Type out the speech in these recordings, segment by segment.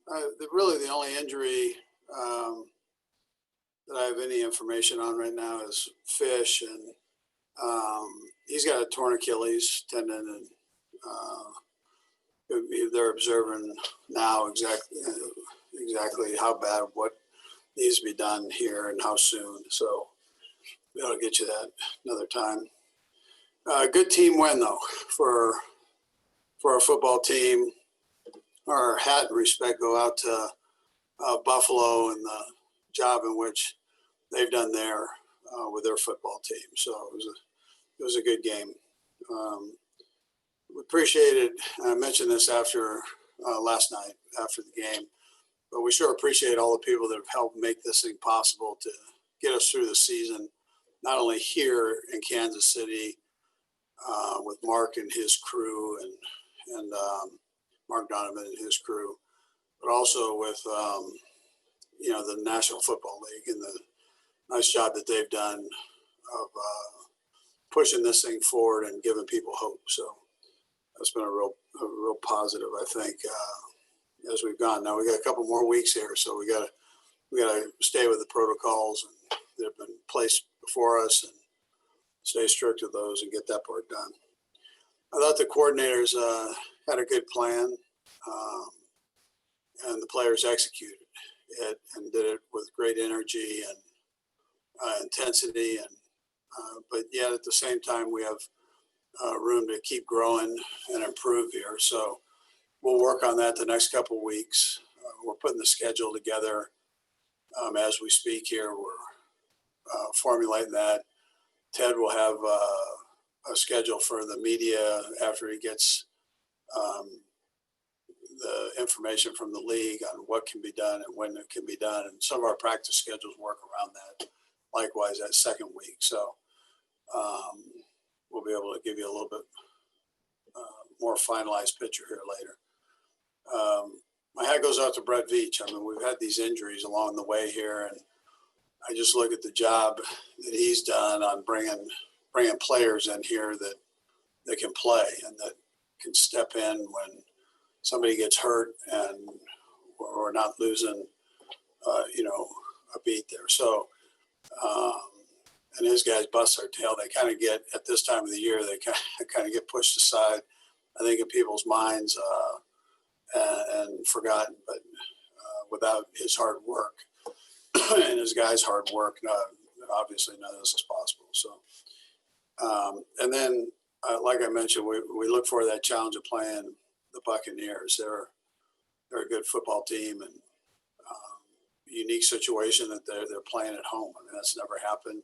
Really, the only injury that I have any information on right now is Fish, and he's got a torn Achilles tendon, and they're observing now exactly how bad, what needs to be done here, and how soon. So we ought to get you that another time. Good team win though for our football team. Our hat and respect go out to Buffalo and the job in which they've done there with their football team. So it was a good game. We appreciated. I mentioned this after last night after the game, but we sure appreciate all the people that have helped make this thing possible to get us through the season, not only here in Kansas City with Mark and his crew and Mark Donovan and his crew, but also with the National Football League and the nice job that they've done of pushing this thing forward and giving people hope. So that's been a real positive, I think, as we've gone. Now we got a couple more weeks here, so we got to stay with the protocols that have been placed before us and stay strict with those and get that part done. I thought the coordinators had a good plan, and the players executed it and did it with great energy and intensity, but yet at the same time we have room to keep growing and improve here. So we'll work on that the next couple of weeks. We're putting the schedule together as we speak here. We're formulating that. Ted will have a schedule for the media after he gets the information from the league on what can be done and when it can be done. And some of our practice schedules work around that. Likewise, that second week. So we'll be able to give you a little bit more finalized picture here later. My hat goes out to Brett Veach. I mean, we've had these injuries along the way here, and I just look at the job that he's done on bringing players in here that can play and that can step in when somebody gets hurt and we're not losing, a beat there. So, and his guys bust their tail. They kind of get, at this time of the year, they kind of get pushed aside, I think, in people's minds and forgotten. But without his hard work and his guys' hard work, obviously none of this is possible. So, and then, like I mentioned, we look for that challenge of playing the Buccaneers. They're a good football team and unique situation that they're playing at home. I mean, that's never happened.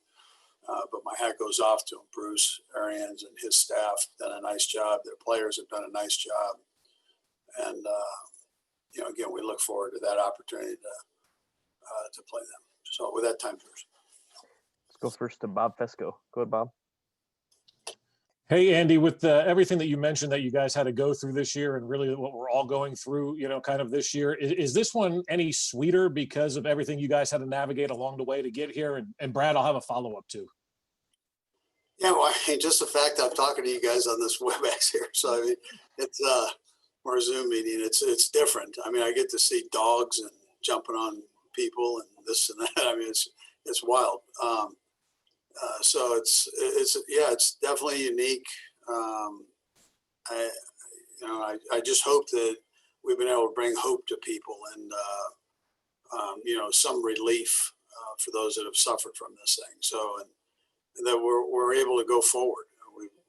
But my hat goes off to him. Bruce Arians and his staff done a nice job. Their players have done a nice job. And, again, we look forward to that opportunity to play them. So with that, time first. Let's go first to Bob Fesco. Go ahead, Bob. Hey, Andy, with everything that you mentioned that you guys had to go through this year and really what we're all going through, kind of this year, is this one any sweeter because of everything you guys had to navigate along the way to get here? And Brad, I'll have a follow-up too. Yeah, well, I mean, just the fact I'm talking to you guys on this WebEx here. So, I mean, it's or a Zoom meeting. It's different. I mean, I get to see dogs and jumping on people and this and that. I mean, it's wild. So it's definitely unique. I just hope that we've been able to bring hope to people and some relief for those that have suffered from this thing. So and that we're able to go forward.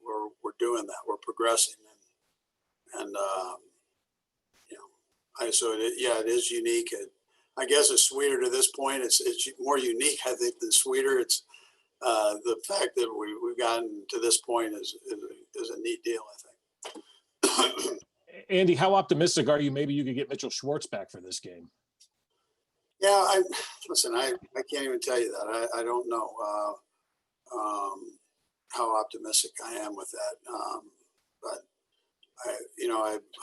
We're doing that. We're progressing and it is unique. I guess it's sweeter to this point. It's more unique, I think, than sweeter. It's the fact that we've gotten to this point is a neat deal, I think. Andy, how optimistic are you? Maybe you could get Mitchell Schwartz back for this game. Yeah, I can't even tell you that. I don't know how optimistic I am with that. But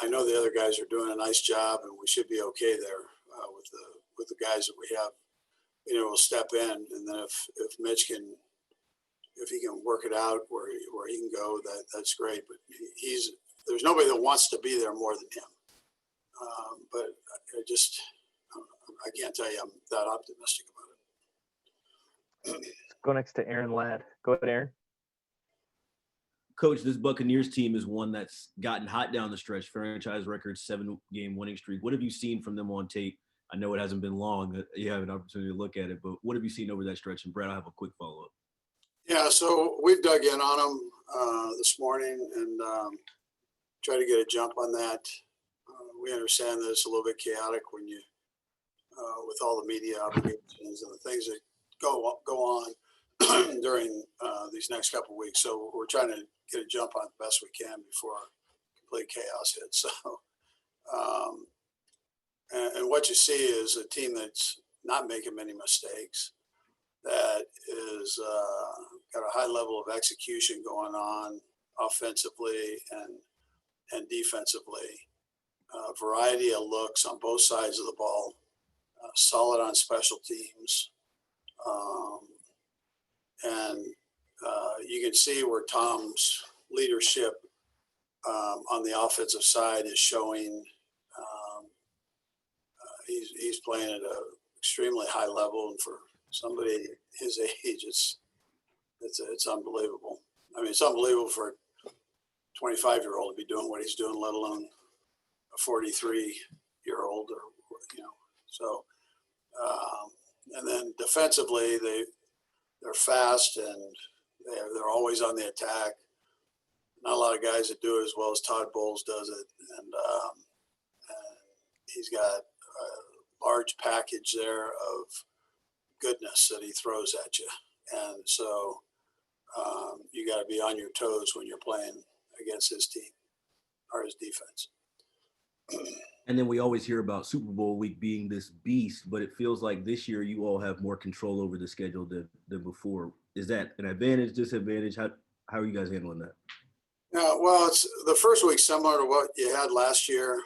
I know the other guys are doing a nice job, and we should be okay there with the guys that we have. Will step in, and then if Mitch if he can work it out where he can go, that's great. But there's nobody that wants to be there more than him. But I can't tell you I'm that optimistic about it. Go next to Aaron Ladd. Go ahead, Aaron. Coach, this Buccaneers team is one that's gotten hot down the stretch. Franchise record, 7-game winning streak. What have you seen from them on tape? I know it hasn't been long that you have an opportunity to look at it, but what have you seen over that stretch? And Brad, I'll have a quick follow-up. Yeah, so we've dug in on them this morning and try to get a jump on that. We understand that it's a little bit chaotic when you, with all the media obligations and the things that go on during these next couple of weeks. So we're trying to get a jump on the best we can before complete chaos hits. So, and what you see is a team that's not making many mistakes, that is got a high level of execution going on offensively and defensively. Variety of looks on both sides of the ball, solid on special teams. And you can see where Tom's leadership on the offensive side is showing. He's playing at an extremely high level, and for somebody his age, it's unbelievable. I mean, it's unbelievable for a 25-year-old to be doing what he's doing, let alone a 43-year-old, or So, and then defensively, they're fast and they're always on the attack. Not a lot of guys that do it as well as Todd Bowles does it, and he's got a large package there of goodness that he throws at you, and so you got to be on your toes when you're playing against his team or his defense. And then we always hear about Super Bowl week being this beast, but it feels like this year you all have more control over the schedule than before. Is that an advantage, disadvantage? How are you guys handling that? Yeah, well, it's the first week similar to what you had last year.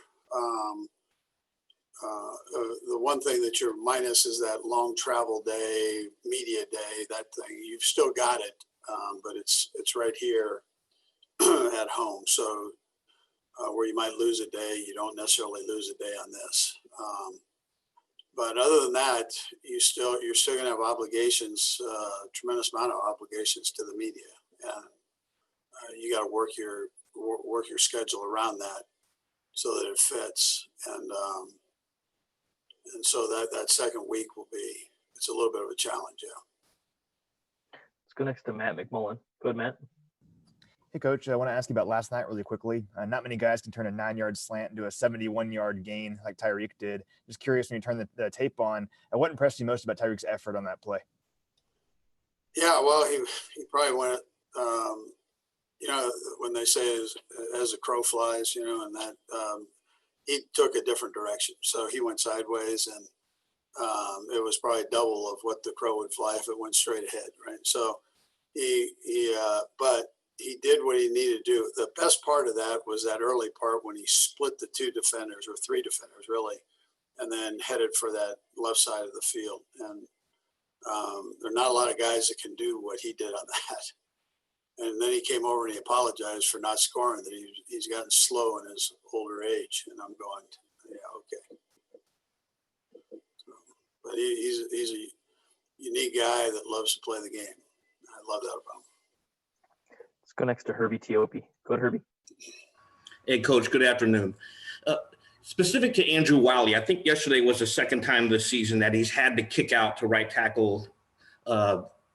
The one thing that you're minus is that long travel day, media day, that thing. You've still got it, but it's right here at home. So where you might lose a day, you don't necessarily lose a day on this. But other than that, you're still going to have obligations, tremendous amount of obligations to the media, and you got to work your schedule around that so that it fits. And so that second week it's a little bit of a challenge, yeah. Let's go next to Matt McMullen. Go ahead, Matt. Hey, Coach, I want to ask you about last night really quickly. Not many guys can turn a 9-yard slant into a 71-yard gain like Tyreek did. Just curious, when you turn the tape on, what impressed you most about Tyreek's effort on that play? Yeah, well, he probably went, when they say as a crow flies, and that he took a different direction. So he went sideways, and it was probably double of what the crow would fly if it went straight ahead, right? So but he did what he needed to do. The best part of that was that early part when he split the two defenders, or three defenders really, and then headed for that left side of the field. And there are not a lot of guys that can do what he did on that. And then he came over and he apologized for not scoring, that he's gotten slow in his older age. And I'm going, yeah, okay. But he's a unique guy that loves to play the game. I love that about him. Let's go next to Herbie Teope. Go ahead, Herbie. Hey, Coach, good afternoon. Specific to Andrew Wiley, I think yesterday was the second time this season that he's had to kick out to right tackle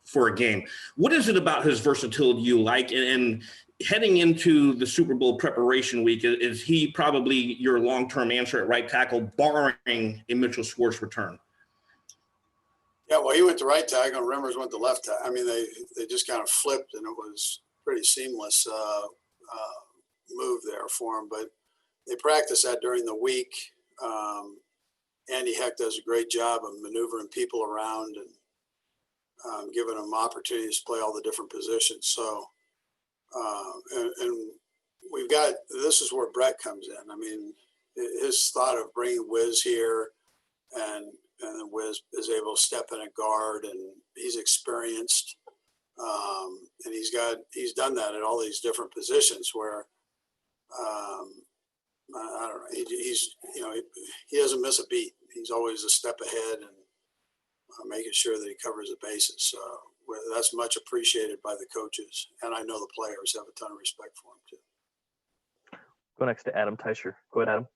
for a game. What is it about his versatility you like? And heading into the Super Bowl preparation week, is he probably your long-term answer at right tackle, barring a Mitchell Schwartz return? Yeah, well, he went to right tackle and Remmers went to left tackle. I mean, they just kind of flipped, and it was pretty seamless move there for him. But they practice that during the week. Andy Heck does a great job of maneuvering people around and giving them opportunities to play all the different positions. So, and we've got, this is where Brett comes in. I mean, his thought of bringing Wiz here, and Wiz is able to step in a guard, and he's experienced. And he's done that at all these different positions where, I don't know. He's he doesn't miss a beat. He's always a step ahead and making sure that he covers the bases. That's much appreciated by the coaches, and I know the players have a ton of respect for him too. Go next to Adam Teicher. Go ahead, Adam.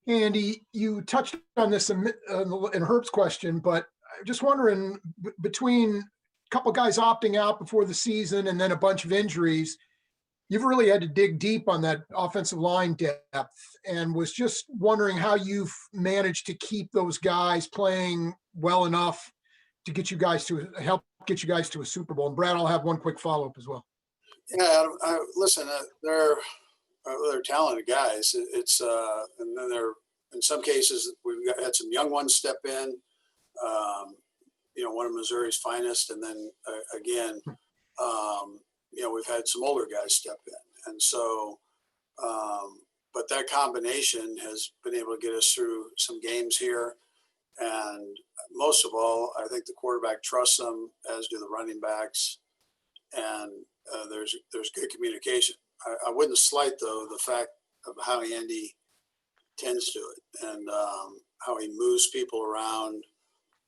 Andy, you touched on this in Herb's question, but I'm just wondering, between a couple guys opting out before the season and then a bunch of injuries, you've really had to dig deep on that offensive line depth, and was just wondering how you've managed to keep those guys playing well enough to get you guys to help get you guys to a Super Bowl. And Brad, I'll have one quick follow-up as well. Yeah, listen, they're talented guys. It's and then they're, in some cases we've had some young ones step in. One of Missouri's finest, and then again, we've had some older guys step in, and so. But that combination has been able to get us through some games here, and most of all, I think the quarterback trusts them, as do the running backs, and there's good communication. I wouldn't slight, though, the fact of how Andy tends to it, and how he moves people around,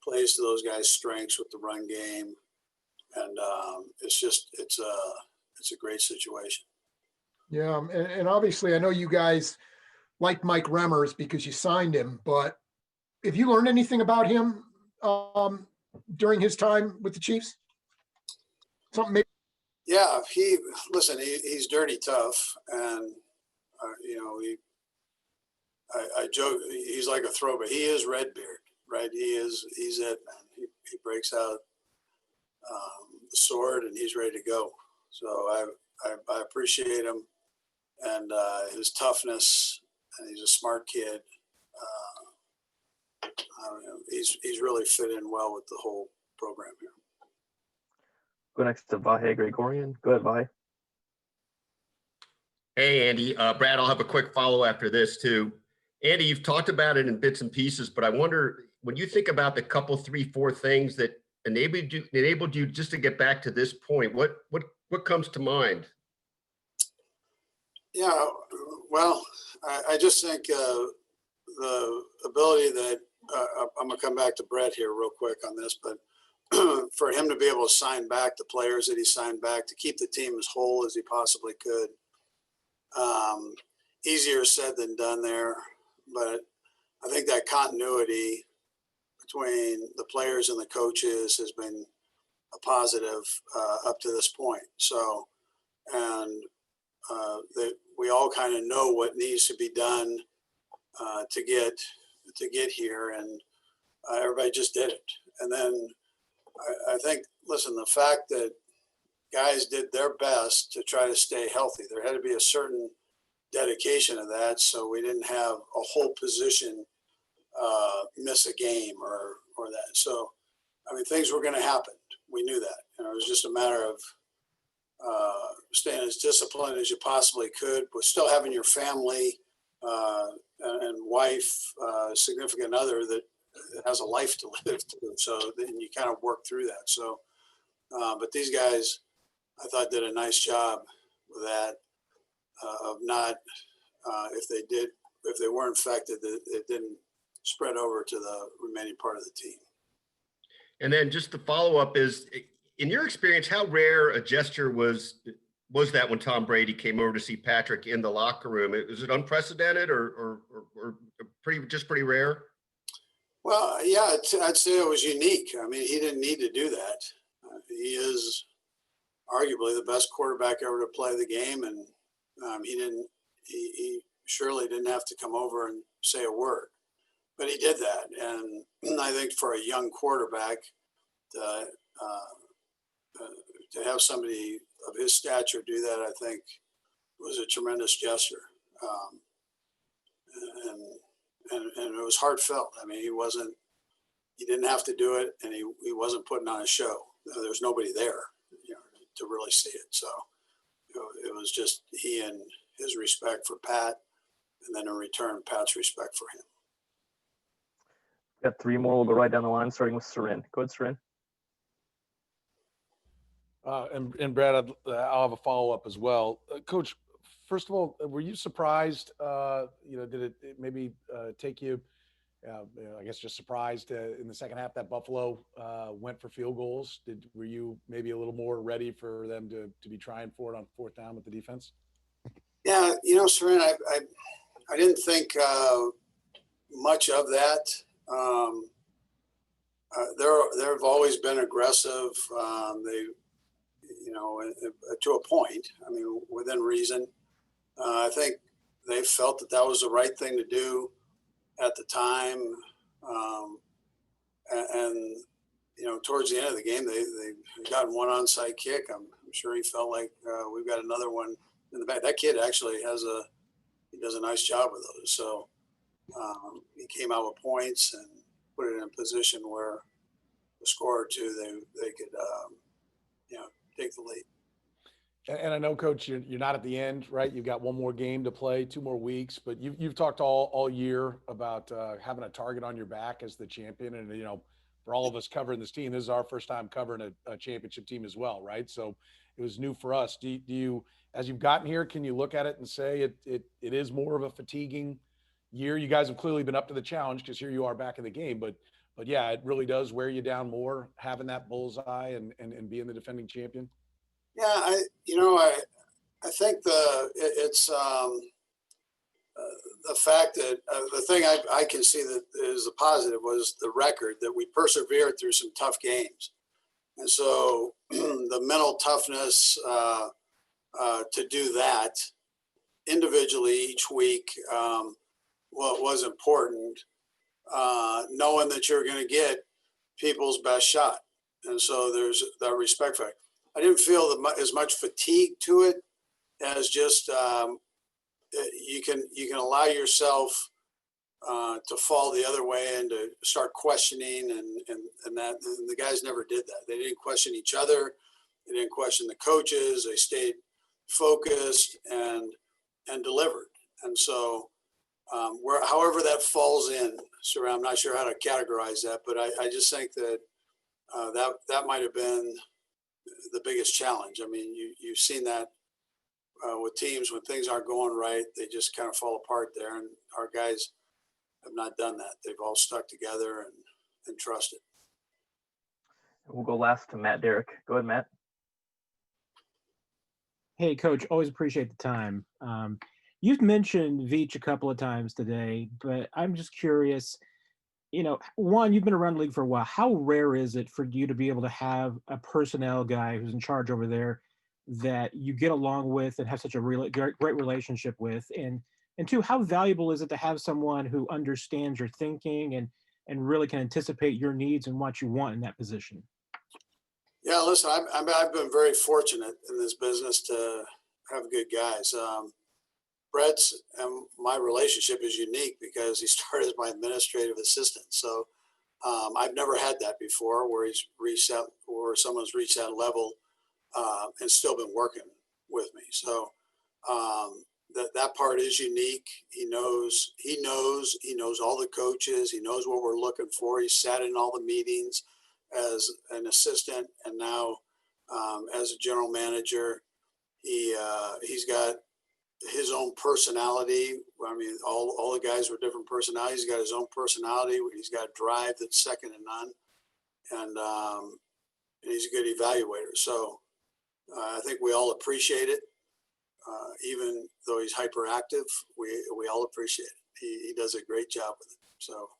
plays to those guys' strengths with the run game, and it's a great situation. Yeah, and obviously I know you guys like Mike Remmers because you signed him, but have you learned anything about him during his time with the Chiefs? Something maybe. Yeah, he's dirty tough, and I joke he's like a throwback. He is Redbeard, right? He's it, man. He breaks out the sword and he's ready to go. So I appreciate him and his toughness, and he's a smart kid. He's really fit in well with the whole program here. Go next to Vahe Gregorian. Go ahead, Vahe. Hey, Andy. Brad, I'll have a quick follow after this, too. Andy, you've talked about it in bits and pieces, but I wonder, when you think about the couple, 3, 4 things that enabled you just to get back to this point, what comes to mind? Yeah, well, I just think the ability that I'm going to come back to Brett here real quick on this, but for him to be able to sign back the players that he signed back, to keep the team as whole as he possibly could. Easier said than done there, but I think that continuity between the players and the coaches has been a positive up to this point. So, and that we all kind of know what needs to be done to get here, and everybody just did it. And then I think, listen, the fact that guys did their best to try to stay healthy, there had to be a certain dedication of that, so we didn't have a whole position miss a game or that. So, I mean, things were going to happen. We knew that. It was just a matter of staying as disciplined as you possibly could, but still having your family and wife, significant other that has a life to live too. So then you kind of work through that. So, but these guys, I thought, did a nice job with that, of not, if they were infected, it didn't spread over to the remaining part of the team. And then just the follow-up is, in your experience, how rare a gesture was that when Tom Brady came over to see Patrick in the locker room? Was it unprecedented or pretty rare? Well, yeah, I'd say it was unique. I mean, he didn't need to do that. He is arguably the best quarterback ever to play the game, and he surely didn't have to come over and say a word, but he did that. And I think for a young quarterback to have somebody of his stature do that, I think was a tremendous gesture. And it was heartfelt. I mean, he didn't have to do it, and he wasn't putting on a show. There's nobody there, to really see it. So it was just he and his respect for Pat, and then in return, Pat's respect for him. Got 3 more. We'll go right down the line, starting with Sarin. Go ahead, Sarin. And Brad, I'll have a follow-up as well. Coach, first of all, were you surprised? Did it maybe take you? I guess just surprised in the second half that Buffalo went for field goals. Were you maybe a little more ready for them to be trying for it on fourth down with the defense? Yeah, Sarin, I didn't think much of that. They've always been aggressive. They, to a point. I mean, within reason. I think they felt that was the right thing to do at the time. And towards the end of the game, they got one onside kick. I'm sure he felt like we've got another one in the back. That kid actually he does a nice job with those. So he came out with points and put it in a position where a score or two, they could, take the lead. And I know, Coach, you're not at the end, right? You've got one more game to play, 2 more weeks, but you've talked all year about having a target on your back as the champion. And, for all of us covering this team, this is our first time covering a championship team as well, right? So it was new for us. Do you, as you've gotten here, can you look at it and say it is more of a fatiguing year? You guys have clearly been up to the challenge because here you are back in the game, but yeah, it really does wear you down more having that bullseye and being the defending champion. Yeah, I think it's the fact that the thing I can see that is a positive was the record that we persevered through some tough games, and so the mental toughness to do that individually each week, was important. Knowing that you're going to get people's best shot, and so there's that respect for it. I didn't feel as much fatigue to it as just you can allow yourself to fall the other way and to start questioning and that. And the guys never did that. They didn't question each other. They didn't question the coaches. They stayed focused and delivered. And so however that falls in, so I'm not sure how to categorize that, but I just think that that might have been the biggest challenge. I mean, you've seen that with teams when things aren't going right, they just kind of fall apart there. And our guys have not done that. They've all stuck together and trusted. We'll go last to Matt Derrick. Go ahead, Matt. Hey, Coach, always appreciate the time. You've mentioned Veach a couple of times today, but I'm just curious, one, you've been around the league for a while. How rare is it for you to be able to have a personnel guy who's in charge over there that you get along with and have such a great relationship with? And two, how valuable is it to have someone who understands your thinking and really can anticipate your needs and what you want in that position? Yeah, listen, I've been very fortunate in this business to have good guys. Brett's and my relationship is unique because he started as my administrative assistant. So I've never had that before where someone's reached that level and still been working with me. So that part is unique. He knows all the coaches. He knows what we're looking for. He sat in all the meetings as an assistant, and now as a general manager. He's got his own personality. I mean, all the guys were different personalities. He's got his own personality. He's got a drive that's second to none, and he's a good evaluator. So I think we all appreciate it, even though he's hyperactive. We all appreciate it. He does a great job with it. So